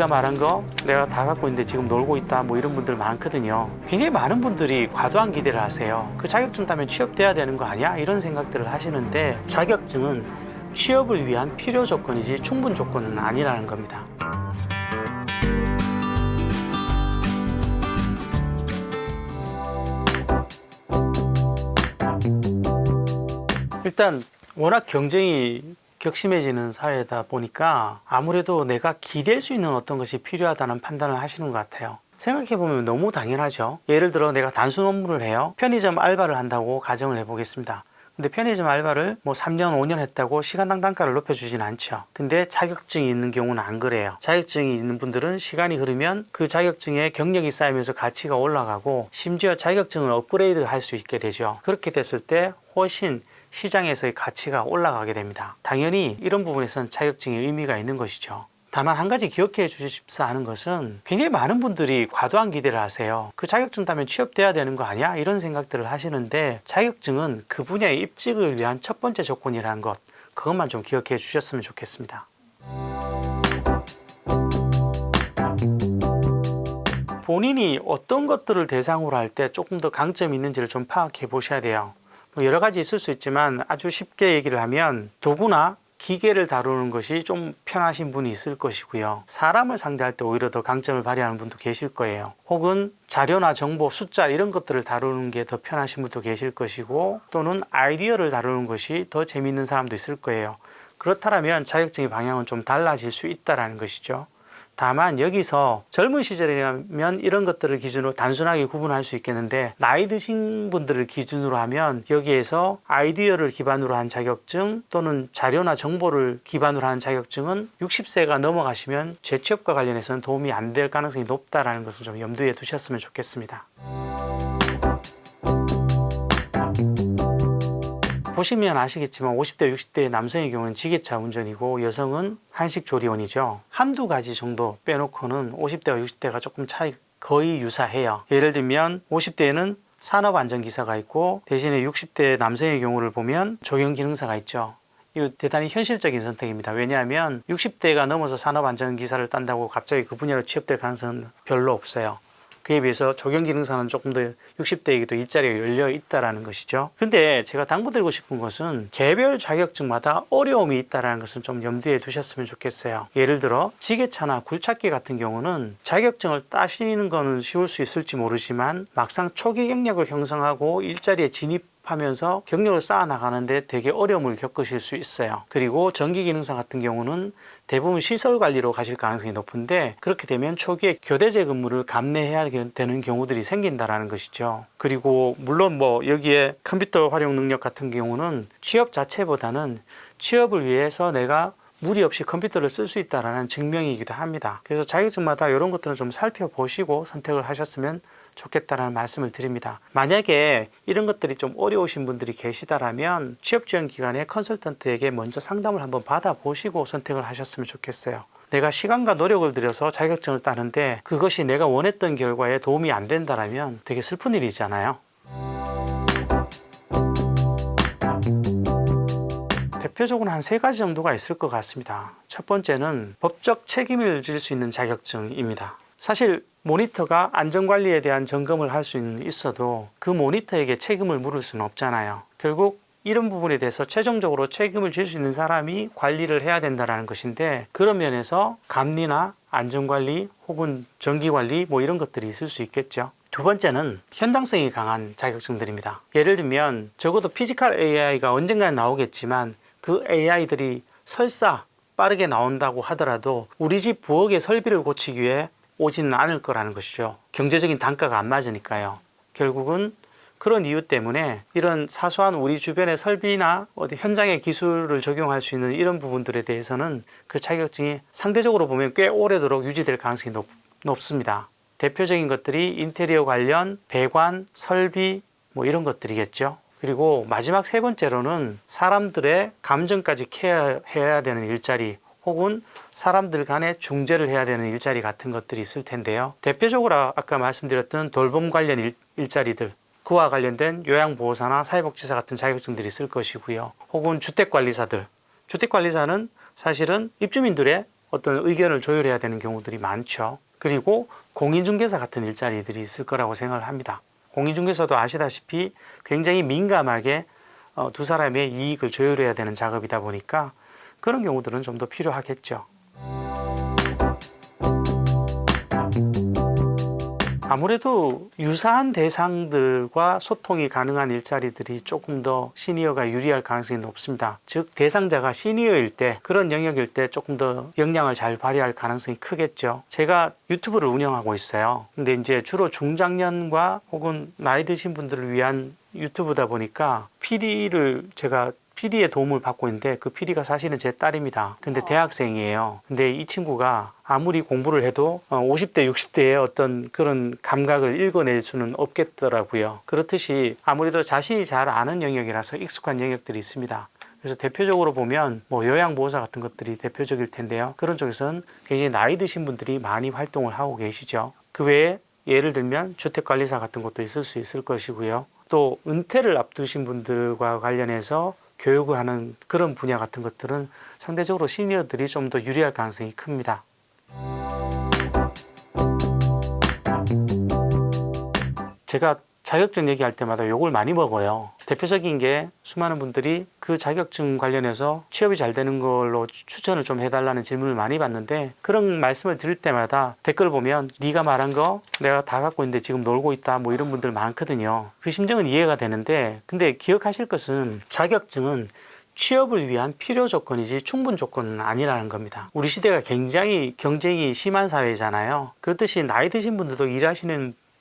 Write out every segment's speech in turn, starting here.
네가 말한 거 내가 다 갖고 있는데 지금 놀고 있다 뭐 이런 분들 많거든요. 굉장히 많은 분들이 과도한 기대를 하세요. 그 자격증 따면 취업돼야 되는 거 아니야? 이런 생각들을 하시는데 자격증은 취업을 위한 필요 조건이지 충분 조건은 아니라는 겁니다. 일단 워낙 경쟁이 격심해지는 사회다 보니까 아무래도 내가 기댈 수 있는 어떤 것이 필요하다는 판단을 하시는 것 같아요. 생각해보면 너무 당연하죠. 예를 들어 내가 단순 업무를 해요. 편의점 알바를 한다고 가정을 해보겠습니다. 근데 편의점 알바를 뭐 3년, 5년 했다고 시간당 단가를 높여주진 않죠. 근데 자격증이 있는 경우는 안 그래요. 자격증이 있는 분들은 시간이 흐르면 그 자격증에 경력이 쌓이면서 가치가 올라가고 심지어 자격증을 업그레이드 할 수 있게 되죠. 그렇게 됐을 때 훨씬 시장에서의 가치가 올라가게 됩니다. 당연히 이런 부분에서는 자격증이 의미가 있는 것이죠. 다만 한 가지 기억해 주십사 하는 것은 굉장히 많은 분들이 과도한 기대를 하세요. 그 자격증 따면 취업돼야 되는 거 아니야? 이런 생각들을 하시는데 자격증은 그 분야의 입직을 위한 첫 번째 조건이라는 것, 그것만 좀 기억해 주셨으면 좋겠습니다. 본인이 어떤 것들을 대상으로 할 때 조금 더 강점이 있는지를 좀 파악해 보셔야 돼요. 여러 가지 있을 수 있지만 아주 쉽게 얘기를 하면 도구나 기계를 다루는 것이 좀 편하신 분이 있을 것이고요. 사람을 상대할 때 오히려 더 강점을 발휘하는 분도 계실 거예요. 혹은 자료나 정보, 숫자 이런 것들을 다루는 게 더 편하신 분도 계실 것이고 또는 아이디어를 다루는 것이 더 재미있는 사람도 있을 거예요. 그렇다면 자격증의 방향은 좀 달라질 수 있다는 것이죠. 다만 여기서 젊은 시절이라면 이런 것들을 기준으로 단순하게 구분할 수 있겠는데 나이 드신 분들을 기준으로 하면 여기에서 아이디어를 기반으로 한 자격증 또는 자료나 정보를 기반으로 한 자격증은 60세가 넘어가시면 재취업과 관련해서는 도움이 안 될 가능성이 높다는 것을 좀 염두에 두셨으면 좋겠습니다. 보시면 아시겠지만 50대, 60대의 남성의 경우는 지게차 운전이고 여성은 한식조리원이죠. 한두 가지 정도 빼놓고는 50대와 60대가 조금 차이 거의 유사해요. 예를 들면 50대에는 산업안전기사가 있고 대신에 60대 남성의 경우를 보면 조경기능사가 있죠. 이거 대단히 현실적인 선택입니다. 왜냐하면 60대가 넘어서 산업안전기사를 딴다고 갑자기 그 분야로 취업될 가능성은 별로 없어요. 그에 비해서 조경기능사는 조금 더 60대에게도 일자리가 열려 있다는 것이죠. 근데 제가 당부드리고 싶은 것은 개별 자격증마다 어려움이 있다는 것은 좀 염두에 두셨으면 좋겠어요. 예를 들어 지게차나 굴착기 같은 경우는 자격증을 따시는 거는 쉬울 수 있을지 모르지만 막상 초기 경력을 형성하고 일자리에 진입하면서 경력을 쌓아 나가는데 되게 어려움을 겪으실 수 있어요. 그리고 전기기능사 같은 경우는 대부분 시설 관리로 가실 가능성이 높은데 그렇게 되면 초기에 교대제 근무를 감내해야 되는 경우들이 생긴다는 것이죠. 그리고 물론 뭐 여기에 컴퓨터 활용 능력 같은 경우는 취업 자체보다는 취업을 위해서 내가 무리 없이 컴퓨터를 쓸 수 있다는 증명이기도 합니다. 그래서 자격증마다 이런 것들을 좀 살펴보시고 선택을 하셨으면 좋겠다는 말씀을 드립니다. 만약에 이런 것들이 좀 어려우신 분들이 계시다라면 취업지원기관의 컨설턴트에게 먼저 상담을 한번 받아보시고 선택을 하셨으면 좋겠어요. 내가 시간과 노력을 들여서 자격증을 따는데 그것이 내가 원했던 결과에 도움이 안 된다라면 되게 슬픈 일이잖아요. 대표적으로 한 3가지 정도가 있을 것 같습니다. 첫 번째는 법적 책임을 질 수 있는 자격증입니다. 사실 모니터가 안전관리에 대한 점검을 할 수는 있어도 그 모니터에게 책임을 물을 수는 없잖아요. 결국 이런 부분에 대해서 최종적으로 책임을 질 수 있는 사람이 관리를 해야 된다는 것인데 그런 면에서 감리나 안전관리 혹은 정기관리 뭐 이런 것들이 있을 수 있겠죠. 두 번째는 현장성이 강한 자격증들입니다. 예를 들면 적어도 피지컬 AI가 언젠가는 나오겠지만 그 AI들이 설사 빠르게 나온다고 하더라도 우리 집 부엌의 설비를 고치기 위해 오지는 않을 거라는 것이죠. 경제적인 단가가 안 맞으니까요. 결국은 그런 이유 때문에 이런 사소한 우리 주변의 설비나 어디 현장의 기술을 적용할 수 있는 이런 부분들에 대해서는 그 자격증이 상대적으로 보면 꽤 오래도록 유지될 가능성이 높습니다. 대표적인 것들이 인테리어 관련, 배관, 설비 뭐 이런 것들이겠죠. 그리고 마지막 3번째로는 사람들의 감정까지 케어해야 되는 일자리 혹은 사람들 간에 중재를 해야 되는 일자리 같은 것들이 있을 텐데요. 대표적으로 아까 말씀드렸던 돌봄 관련 일자리들, 그와 관련된 요양보호사나 사회복지사 같은 자격증들이 있을 것이고요. 혹은 주택관리사들, 주택관리사는 사실은 입주민들의 어떤 의견을 조율해야 되는 경우들이 많죠. 그리고 공인중개사 같은 일자리들이 있을 거라고 생각을 합니다. 공인중개사도 아시다시피 굉장히 민감하게 두 사람의 이익을 조율해야 되는 작업이다 보니까 그런 경우들은 좀 더 필요하겠죠. 아무래도 유사한 대상들과 소통이 가능한 일자리들이 조금 더 시니어가 유리할 가능성이 높습니다. 즉 대상자가 시니어일 때, 그런 영역일 때 조금 더 역량을 잘 발휘할 가능성이 크겠죠. 제가 유튜브를 운영하고 있어요. 근데 이제 주로 중장년과 혹은 나이 드신 분들을 위한 유튜브다 보니까 PD의 도움을 받고 있는데 그 PD가 사실은 제 딸입니다. 근데 대학생이에요. 근데 이 친구가 아무리 공부를 해도 50대, 60대의 어떤 그런 감각을 읽어낼 수는 없겠더라고요. 그렇듯이 아무래도 자신이 잘 아는 영역이라서 익숙한 영역들이 있습니다. 그래서 대표적으로 보면 요양보호사 같은 것들이 대표적일 텐데요. 그런 쪽에서는 굉장히 나이 드신 분들이 많이 활동을 하고 계시죠. 그 외에 예를 들면 주택관리사 같은 것도 있을 수 있을 것이고요. 또 은퇴를 앞두신 분들과 관련해서 교육을 하는 그런 분야 같은 것들은 상대적으로 시니어들이 좀 더 유리할 가능성이 큽니다. 제가 자격증 얘기할 때마다 욕을 많이 먹어요. 대표적인 게 수많은 분들이 그 자격증 관련해서 취업이 잘 되는 걸로 추천을 좀 해달라는 질문을 많이 받는데, 그런 말씀을 드릴 때마다 댓글 보면 네가 말한 거 내가 다 갖고 있는데 지금 놀고 있다 뭐 이런 분들 많거든요. 그 심정은 이해가 되는데, 근데 기억하실 것은 자격증은 취업을 위한 필요 조건이지 충분 조건은 아니라는 겁니다. 우리 시대가 굉장히 경쟁이 심한 사회잖아요. 그렇듯이 나이 드신 분들도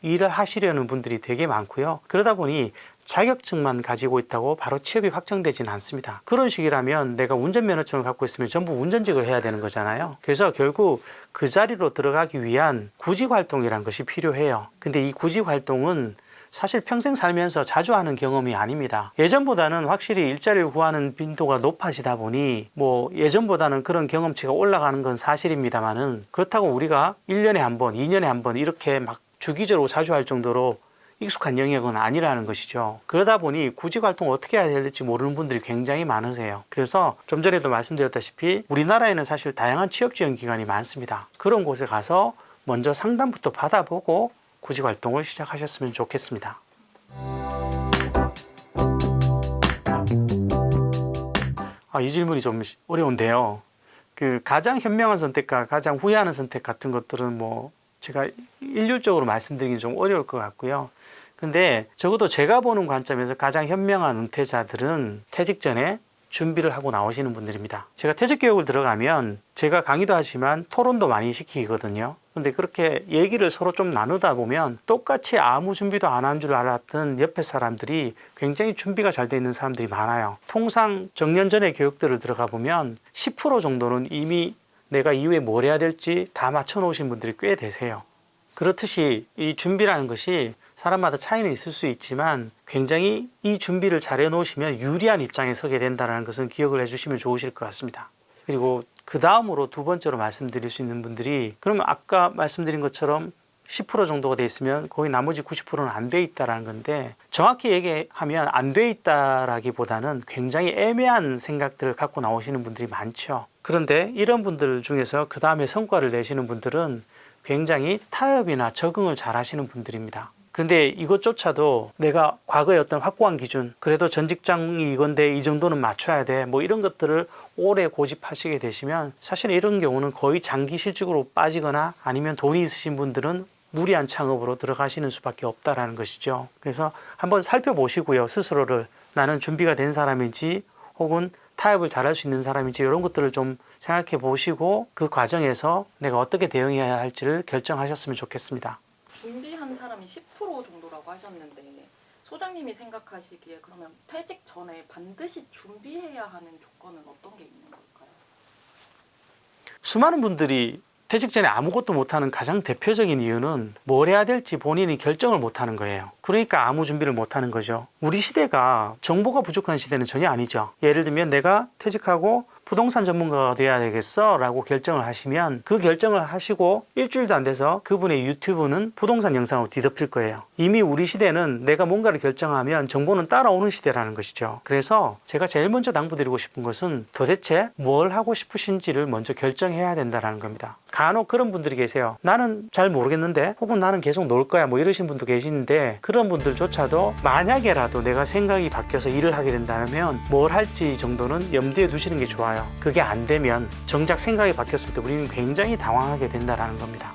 일을 하시려는 분들이 되게 많고요. 그러다 보니 자격증만 가지고 있다고 바로 취업이 확정되지는 않습니다. 그런 식이라면 내가 운전면허증을 갖고 있으면 전부 운전직을 해야 되는 거잖아요. 그래서 결국 그 자리로 들어가기 위한 구직활동이라는 것이 필요해요. 근데 이 구직활동은 사실 평생 살면서 자주 하는 경험이 아닙니다. 예전보다는 확실히 일자리를 구하는 빈도가 높아지다 보니 예전보다는 그런 경험치가 올라가는 건 사실입니다만은, 그렇다고 우리가 1년에 한 번, 2년에 한 번 이렇게 막 주기적으로 자주 할 정도로 익숙한 영역은 아니라는 것이죠. 그러다 보니 구직활동을 어떻게 해야 될지 모르는 분들이 굉장히 많으세요. 그래서 좀 전에도 말씀드렸다시피 우리나라에는 사실 다양한 취업지원기관이 많습니다. 그런 곳에 가서 먼저 상담부터 받아보고 구직활동을 시작하셨으면 좋겠습니다. 이 질문이 좀 어려운데요. 그 가장 현명한 선택과 가장 후회하는 선택 같은 것들은 제가 일률적으로 말씀드리기 좀 어려울 것 같고요. 근데 적어도 제가 보는 관점에서 가장 현명한 은퇴자들은 퇴직 전에 준비를 하고 나오시는 분들입니다. 제가 퇴직교육을 들어가면 제가 강의도 하지만 토론도 많이 시키거든요. 근데 그렇게 얘기를 서로 좀 나누다 보면 똑같이 아무 준비도 안 한 줄 알았던 옆에 사람들이 굉장히 준비가 잘 돼 있는 사람들이 많아요. 통상 정년 전에 교육들을 들어가 보면 10% 정도는 이미 내가 이후에 뭘 해야 될지 다 맞춰 놓으신 분들이 꽤 되세요. 그렇듯이 이 준비라는 것이 사람마다 차이는 있을 수 있지만 굉장히 이 준비를 잘 해놓으시면 유리한 입장에 서게 된다는 것은 기억을 해주시면 좋으실 것 같습니다. 그리고 그 다음으로 두 번째로 말씀드릴 수 있는 분들이, 그러면 아까 말씀드린 것처럼 10% 정도가 돼 있으면 거의 나머지 90%는 안 돼 있다는 건데, 정확히 얘기하면 안 돼 있다라기보다는 굉장히 애매한 생각들을 갖고 나오시는 분들이 많죠. 그런데 이런 분들 중에서 그 다음에 성과를 내시는 분들은 굉장히 타협이나 적응을 잘 하시는 분들입니다. 그런데 이것조차도 내가 과거에 어떤 확고한 기준, 그래도 전 직장이 이건데 이 정도는 맞춰야 돼, 이런 것들을 오래 고집하시게 되시면 사실 이런 경우는 거의 장기 실직으로 빠지거나 아니면 돈이 있으신 분들은 무리한 창업으로 들어가시는 수밖에 없다라는 것이죠. 그래서 한번 살펴보시고요. 스스로를 나는 준비가 된 사람인지 혹은 타협을 잘할 수 있는 사람인지 이런 것들을 좀 생각해 보시고 그 과정에서 내가 어떻게 대응해야 할지를 결정하셨으면 좋겠습니다. 준비한 사람이 10% 정도라고 하셨는데 소장님이 생각하시기에 그러면 퇴직 전에 반드시 준비해야 하는 조건은 어떤 게 있는 걸까요? 수많은 분들이 퇴직 전에 아무것도 못하는 가장 대표적인 이유는 뭘 해야 될지 본인이 결정을 못하는 거예요. 그러니까 아무 준비를 못하는 거죠. 우리 시대가 정보가 부족한 시대는 전혀 아니죠. 예를 들면 내가 퇴직하고 부동산 전문가가 돼야 되겠어 라고 결정을 하시면 그 결정을 하시고 일주일도 안 돼서 그분의 유튜브는 부동산 영상으로 뒤덮일 거예요. 이미 우리 시대는 내가 뭔가를 결정하면 정보는 따라오는 시대라는 것이죠. 그래서 제가 제일 먼저 당부드리고 싶은 것은 도대체 뭘 하고 싶으신지를 먼저 결정해야 된다는 겁니다. 간혹 그런 분들이 계세요. 나는 잘 모르겠는데 혹은 나는 계속 놀 거야 뭐 이러신 분도 계시는데 그런 분들조차도 만약에라도 내가 생각이 바뀌어서 일을 하게 된다면 뭘 할지 정도는 염두에 두시는 게 좋아요. 그게 안 되면 정작 생각이 바뀌었을 때 우리는 굉장히 당황하게 된다는 겁니다.